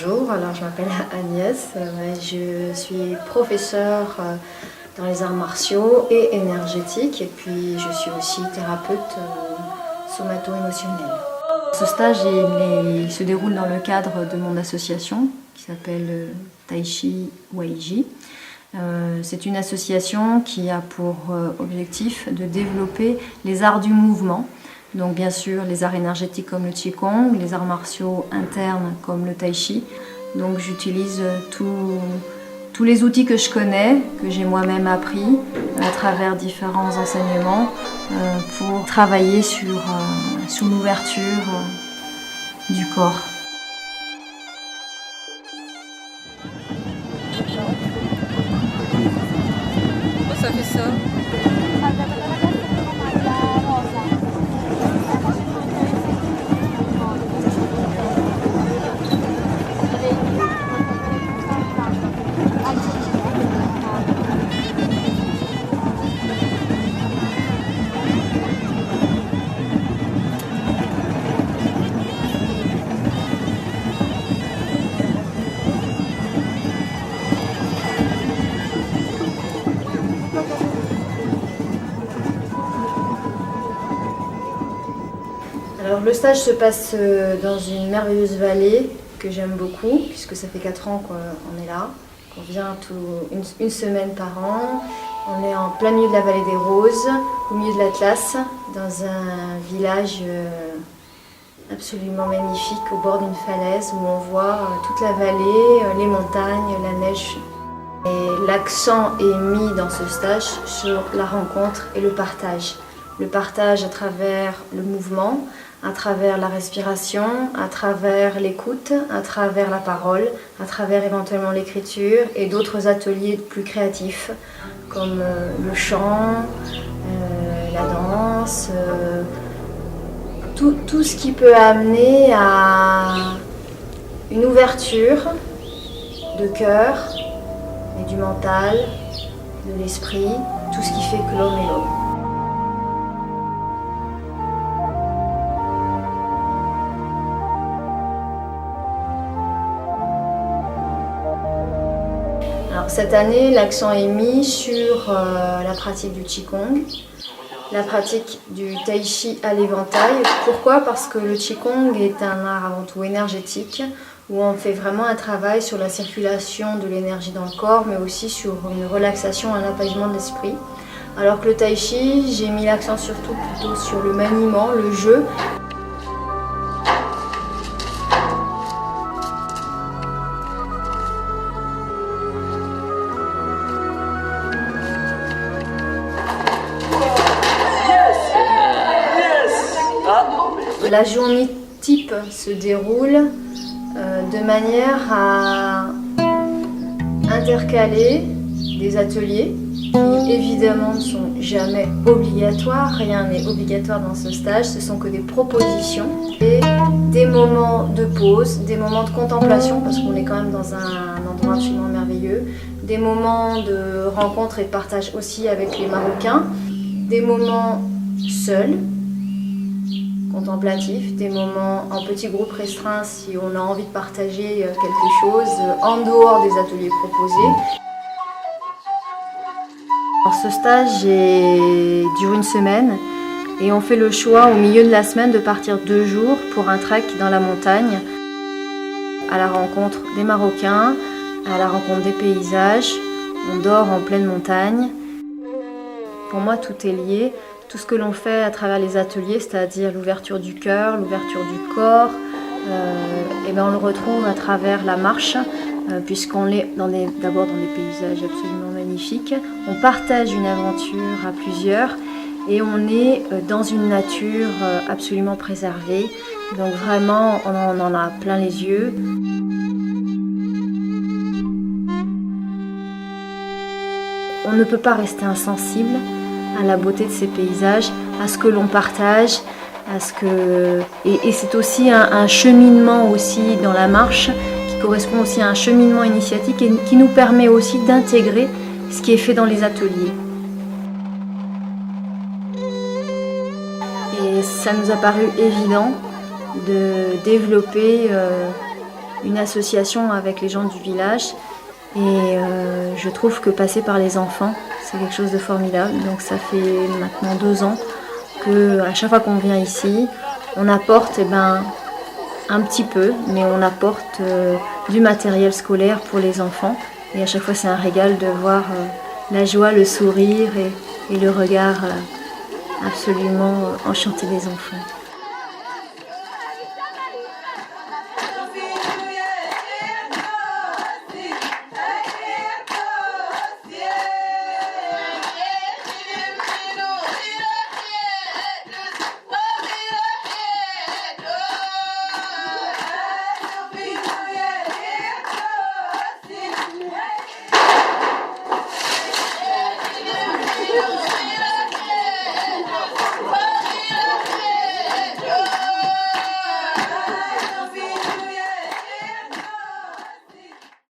Bonjour, alors je m'appelle Agnès, je suis professeure dans les arts martiaux et énergétiques et puis je suis aussi thérapeute somato-émotionnelle. Ce stage il se déroule dans le cadre de mon association qui s'appelle Tai Chi Weiji. C'est une association qui a pour objectif de développer les arts du mouvement. Donc bien sûr les arts énergétiques comme le Qigong, les arts martiaux internes comme le Tai Chi. Donc j'utilise tous les outils que je connais, que j'ai moi-même appris à travers différents enseignements pour travailler sur l'ouverture du corps. Pourquoi ça fait ça? Alors le stage se passe dans une merveilleuse vallée que j'aime beaucoup puisque ça fait 4 ans qu'on est là, qu'on vient une semaine par an. On est en plein milieu de la vallée des Roses, au milieu de l'Atlas, dans un village absolument magnifique au bord d'une falaise où on voit toute la vallée, les montagnes, la neige. Et l'accent est mis dans ce stage sur la rencontre et le partage. Le partage à travers le mouvement, à travers la respiration, à travers l'écoute, à travers la parole, à travers éventuellement l'écriture et d'autres ateliers plus créatifs comme le chant, la danse, tout ce qui peut amener à une ouverture de cœur et du mental, de l'esprit, tout ce qui fait que l'homme est l'homme. Alors, cette année, l'accent est mis sur la pratique du Qigong, la pratique du Tai Chi à l'éventail. Pourquoi? Parce que le Qigong est un art avant tout énergétique, où on fait vraiment un travail sur la circulation de l'énergie dans le corps, mais aussi sur une relaxation, un apaisement de l'esprit. Alors que le Tai Chi, j'ai mis l'accent surtout plutôt sur le maniement, le jeu. La journée type se déroule de manière à intercaler des ateliers qui évidemment ne sont jamais obligatoires, rien n'est obligatoire dans ce stage, ce sont que des propositions et des moments de pause, des moments de contemplation parce qu'on est quand même dans un endroit absolument merveilleux, des moments de rencontre et de partage aussi avec les Marocains, des moments seuls, contemplatifs, des moments en petits groupes restreints si on a envie de partager quelque chose en dehors des ateliers proposés. Alors, ce stage dure une semaine et on fait le choix au milieu de la semaine de partir 2 jours pour un trek dans la montagne à la rencontre des Marocains, à la rencontre des paysages. On dort en pleine montagne. Pour moi, tout est lié. Tout ce que l'on fait à travers les ateliers, c'est-à-dire l'ouverture du cœur, l'ouverture du corps, et ben on le retrouve à travers la marche, puisqu'on est d'abord dans des paysages absolument magnifiques. On partage une aventure à plusieurs et on est dans une nature absolument préservée. Donc vraiment, on en a plein les yeux. On ne peut pas rester insensible à la beauté de ces paysages, à ce que l'on partage, et c'est aussi un cheminement aussi dans la marche qui correspond aussi à un cheminement initiatique et qui nous permet aussi d'intégrer ce qui est fait dans les ateliers. Et ça nous a paru évident de développer une association avec les gens du village. Et je trouve que passer par les enfants, c'est quelque chose de formidable. Donc ça fait maintenant 2 ans qu'à chaque fois qu'on vient ici, on apporte un petit peu, mais on apporte du matériel scolaire pour les enfants. Et à chaque fois, c'est un régal de voir la joie, le sourire et le regard absolument enchanté des enfants.